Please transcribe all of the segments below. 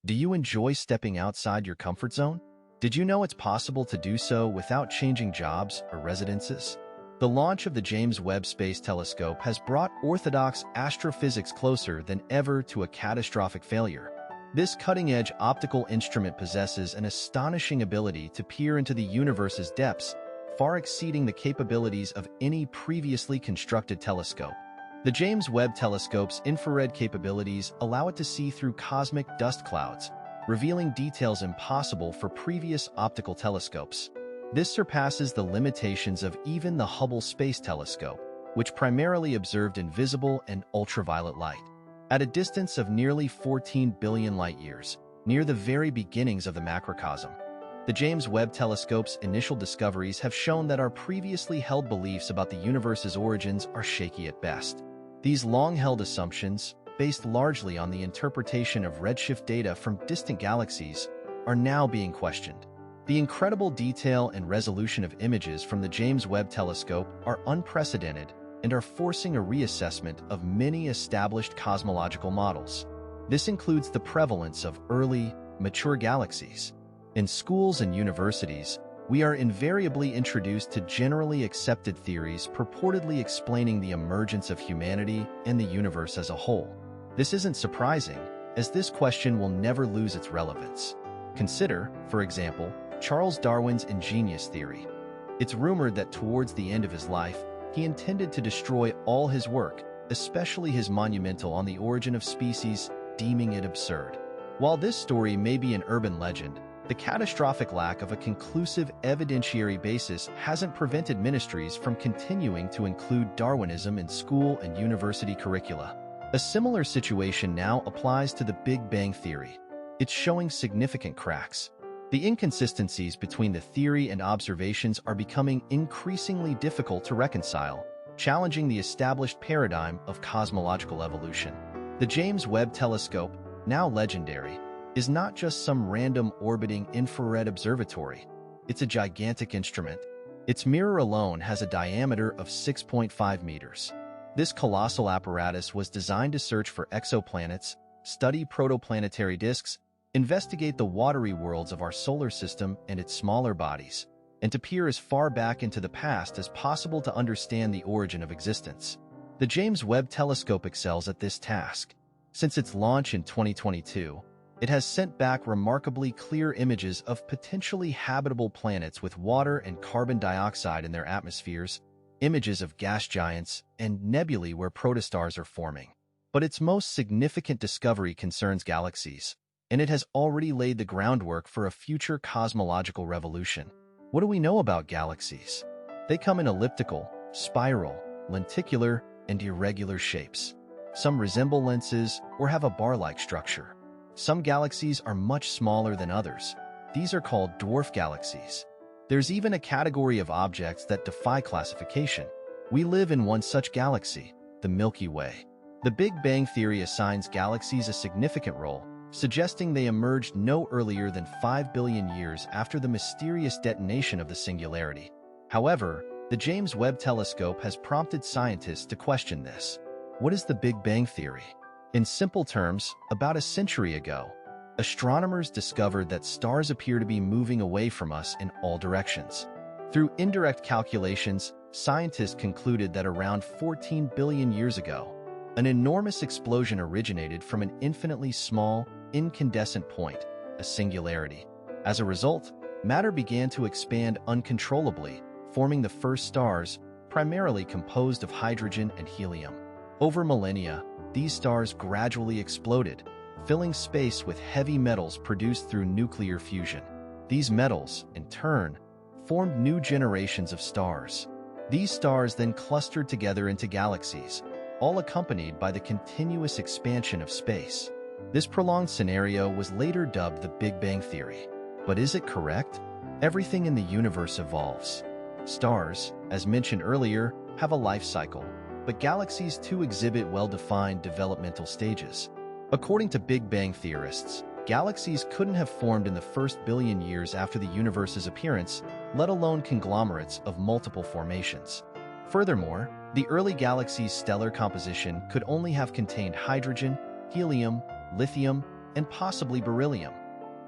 Do you enjoy stepping outside your comfort zone? Did you know it's possible to do so without changing jobs or residences? The launch of the James Webb Space Telescope has brought orthodox astrophysics closer than ever to a catastrophic failure. This cutting-edge optical instrument possesses an astonishing ability to peer into the universe's depths, far exceeding the capabilities of any previously constructed telescope. The James Webb Telescope's infrared capabilities allow it to see through cosmic dust clouds, revealing details impossible for previous optical telescopes. This surpasses the limitations of even the Hubble Space Telescope, which primarily observed invisible and ultraviolet light. At a distance of nearly 14 billion light-years, near the very beginnings of the macrocosm, the James Webb Telescope's initial discoveries have shown that our previously held beliefs about the universe's origins are shaky at best. These long-held assumptions, based largely on the interpretation of redshift data from distant galaxies, are now being questioned. The incredible detail and resolution of images from the James Webb Telescope are unprecedented and are forcing a reassessment of many established cosmological models. This includes the prevalence of early, mature galaxies. In schools and universities, we are invariably introduced to generally accepted theories purportedly explaining the emergence of humanity and the universe as a whole. This isn't surprising, as this question will never lose its relevance. Consider, for example, Charles Darwin's ingenious theory. It's rumored that towards the end of his life, he intended to destroy all his work, especially his monumental On the Origin of Species, deeming it absurd. While this story may be an urban legend, the catastrophic lack of a conclusive evidentiary basis hasn't prevented ministries from continuing to include Darwinism in school and university curricula. A similar situation now applies to the Big Bang Theory. It's showing significant cracks. The inconsistencies between the theory and observations are becoming increasingly difficult to reconcile, challenging the established paradigm of cosmological evolution. The James Webb Telescope, now legendary, is not just some random orbiting infrared observatory. It's a gigantic instrument. Its mirror alone has a diameter of 6.5 meters. This colossal apparatus was designed to search for exoplanets, study protoplanetary disks, investigate the watery worlds of our solar system and its smaller bodies, and to peer as far back into the past as possible to understand the origin of existence. The James Webb Telescope excels at this task. Since its launch in 2022, it has sent back remarkably clear images of potentially habitable planets with water and carbon dioxide in their atmospheres, images of gas giants, and nebulae where protostars are forming. But its most significant discovery concerns galaxies, and it has already laid the groundwork for a future cosmological revolution. What do we know about galaxies? They come in elliptical, spiral, lenticular, and irregular shapes. Some resemble lenses or have a bar-like structure. Some galaxies are much smaller than others. These are called dwarf galaxies. There's even a category of objects that defy classification. We live in one such galaxy, the Milky Way. The Big Bang Theory assigns galaxies a significant role, suggesting they emerged no earlier than 5 billion years after the mysterious detonation of the singularity. However, the James Webb Telescope has prompted scientists to question this. What is the Big Bang Theory? In simple terms, about a century ago, astronomers discovered that stars appear to be moving away from us in all directions. Through indirect calculations, scientists concluded that around 14 billion years ago, an enormous explosion originated from an infinitely small, incandescent point, a singularity. As a result, matter began to expand uncontrollably, forming the first stars, primarily composed of hydrogen and helium. Over millennia, these stars gradually exploded, filling space with heavy metals produced through nuclear fusion. These metals, in turn, formed new generations of stars. These stars then clustered together into galaxies, all accompanied by the continuous expansion of space. This prolonged scenario was later dubbed the Big Bang Theory. But is it correct? Everything in the universe evolves. Stars, as mentioned earlier, have a life cycle, but galaxies too exhibit well-defined developmental stages. According to Big Bang theorists, galaxies couldn't have formed in the first billion years after the universe's appearance, let alone conglomerates of multiple formations. Furthermore, the early galaxy's stellar composition could only have contained hydrogen, helium, lithium, and possibly beryllium.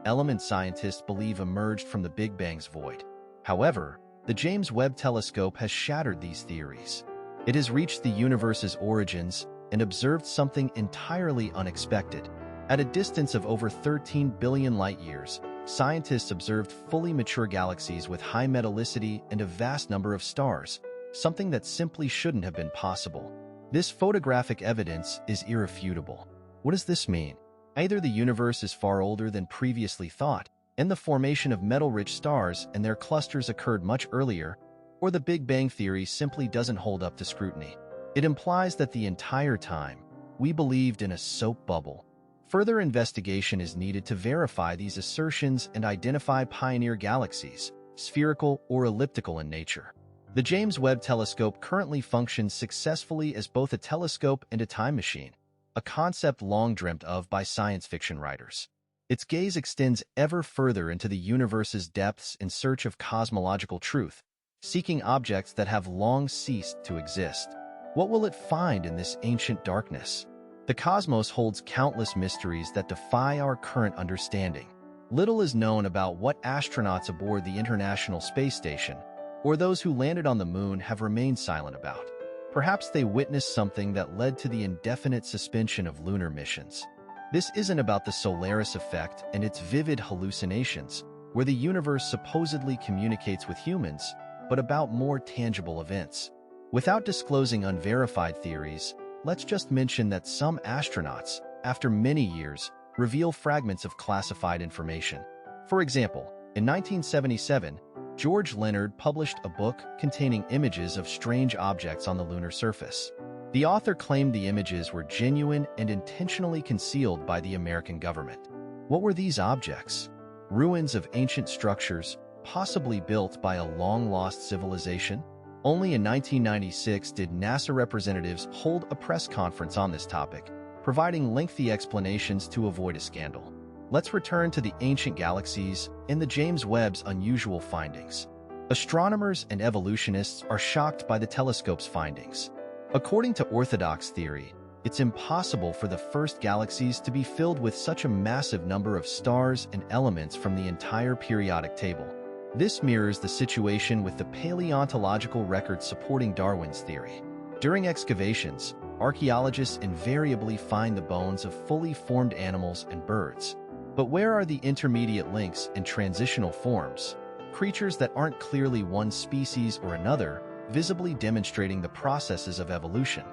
Element scientists believe emerged from the Big Bang's void. However, the James Webb Telescope has shattered these theories. It has reached the universe's origins and observed something entirely unexpected. At a distance of over 13 billion light-years, scientists observed fully mature galaxies with high metallicity and a vast number of stars, something that simply shouldn't have been possible. This photographic evidence is irrefutable. What does this mean? Either the universe is far older than previously thought, and the formation of metal-rich stars and their clusters occurred much earlier, or the Big Bang theory simply doesn't hold up to scrutiny. It implies that the entire time, we believed in a soap bubble. Further investigation is needed to verify these assertions and identify pioneer galaxies, spherical or elliptical in nature. The James Webb Telescope currently functions successfully as both a telescope and a time machine, a concept long dreamt of by science fiction writers. Its gaze extends ever further into the universe's depths in search of cosmological truth, seeking objects that have long ceased to exist. What will it find in this ancient darkness? The cosmos holds countless mysteries that defy our current understanding. Little is known about what astronauts aboard the International Space Station, or those who landed on the moon, have remained silent about. Perhaps they witnessed something that led to the indefinite suspension of lunar missions. This isn't about the Solaris effect and its vivid hallucinations, where the universe supposedly communicates with humans, but about more tangible events. Without disclosing unverified theories, let's just mention that some astronauts, after many years, reveal fragments of classified information. For example, in 1977, George Leonard published a book containing images of strange objects on the lunar surface. The author claimed the images were genuine and intentionally concealed by the American government. What were these objects? Ruins of ancient structures, possibly built by a long-lost civilization? Only in 1996 did NASA representatives hold a press conference on this topic, providing lengthy explanations to avoid a scandal. Let's return to the ancient galaxies and the James Webb's unusual findings. Astronomers and evolutionists are shocked by the telescope's findings. According to orthodox theory, it's impossible for the first galaxies to be filled with such a massive number of stars and elements from the entire periodic table. This mirrors the situation with the paleontological records supporting Darwin's theory. During excavations, archaeologists invariably find the bones of fully formed animals and birds. But where are the intermediate links and transitional forms, creatures that aren't clearly one species or another, visibly demonstrating the processes of evolution?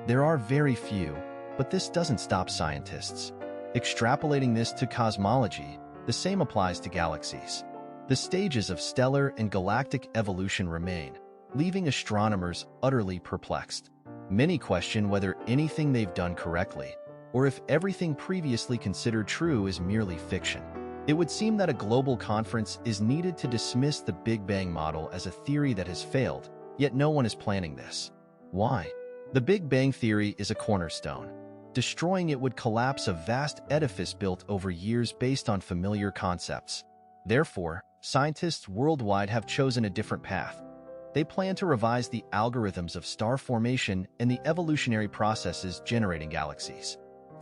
There are very few, but this doesn't stop scientists. Extrapolating this to cosmology, the same applies to galaxies. The stages of stellar and galactic evolution remain, leaving astronomers utterly perplexed. Many question whether anything they've done correctly, or if everything previously considered true is merely fiction. It would seem that a global conference is needed to dismiss the Big Bang model as a theory that has failed, yet no one is planning this. Why? The Big Bang theory is a cornerstone. Destroying it would collapse a vast edifice built over years based on familiar concepts. Therefore, scientists worldwide have chosen a different path. They plan to revise the algorithms of star formation and the evolutionary processes generating galaxies.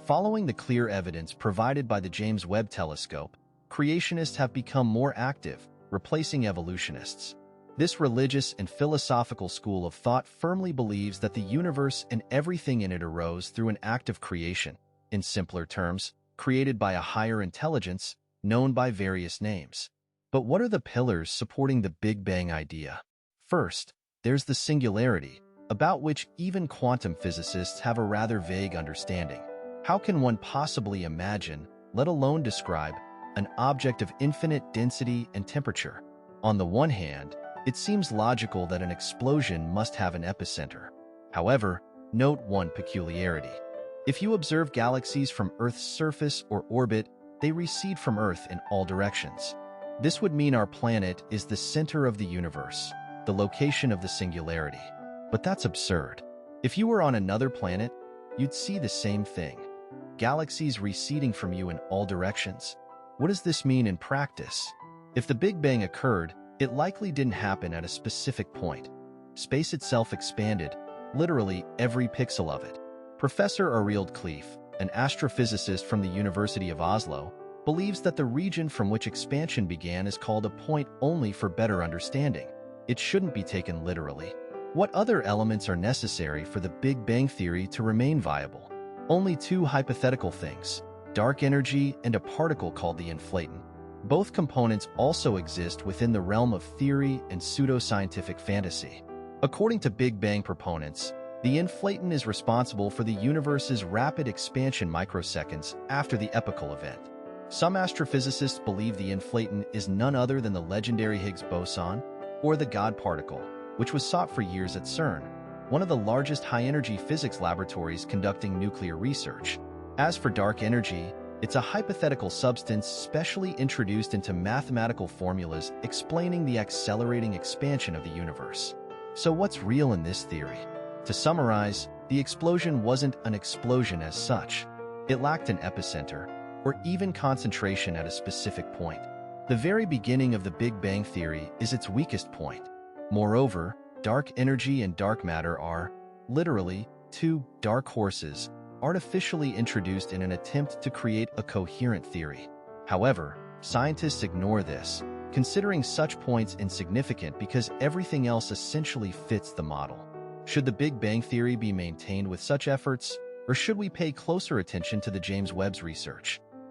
Following the clear evidence provided by the James Webb Telescope, creationists have become more active, replacing evolutionists. This religious and philosophical school of thought firmly believes that the universe and everything in it arose through an act of creation, in simpler terms, created by a higher intelligence, known by various names. But what are the pillars supporting the Big Bang idea? First, there's the singularity, about which even quantum physicists have a rather vague understanding. How can one possibly imagine, let alone describe, an object of infinite density and temperature? On the one hand, it seems logical that an explosion must have an epicenter. However, note one peculiarity. If you observe galaxies from Earth's surface or orbit, they recede from Earth in all directions. This would mean our planet is the center of the universe, the location of the singularity. But that's absurd. If you were on another planet, you'd see the same thing. Galaxies receding from you in all directions. What does this mean in practice? If the Big Bang occurred, it likely didn't happen at a specific point. Space itself expanded, literally every pixel of it. Professor Arild Cleef, an astrophysicist from the University of Oslo, believes that the region from which expansion began is called a point only for better understanding. It shouldn't be taken literally. What other elements are necessary for the Big Bang Theory to remain viable? Only two hypothetical things: dark energy and a particle called the inflaton. Both components also exist within the realm of theory and pseudoscientific fantasy. According to Big Bang proponents, the inflaton is responsible for the universe's rapid expansion microseconds after the epochal event. Some astrophysicists believe the inflaton is none other than the legendary Higgs boson, or the God particle, which was sought for years at CERN, one of the largest high-energy physics laboratories conducting nuclear research. As for dark energy, it's a hypothetical substance specially introduced into mathematical formulas explaining the accelerating expansion of the universe. So what's real in this theory? To summarize, the explosion wasn't an explosion as such. It lacked an epicenter, or even concentration at a specific point. The very beginning of the Big Bang Theory is its weakest point. Moreover, dark energy and dark matter are, literally, two dark horses, artificially introduced in an attempt to create a coherent theory. However, scientists ignore this, considering such points insignificant because everything else essentially fits the model. Should the Big Bang Theory be maintained with such efforts, or should we pay closer attention to the James Webb's research?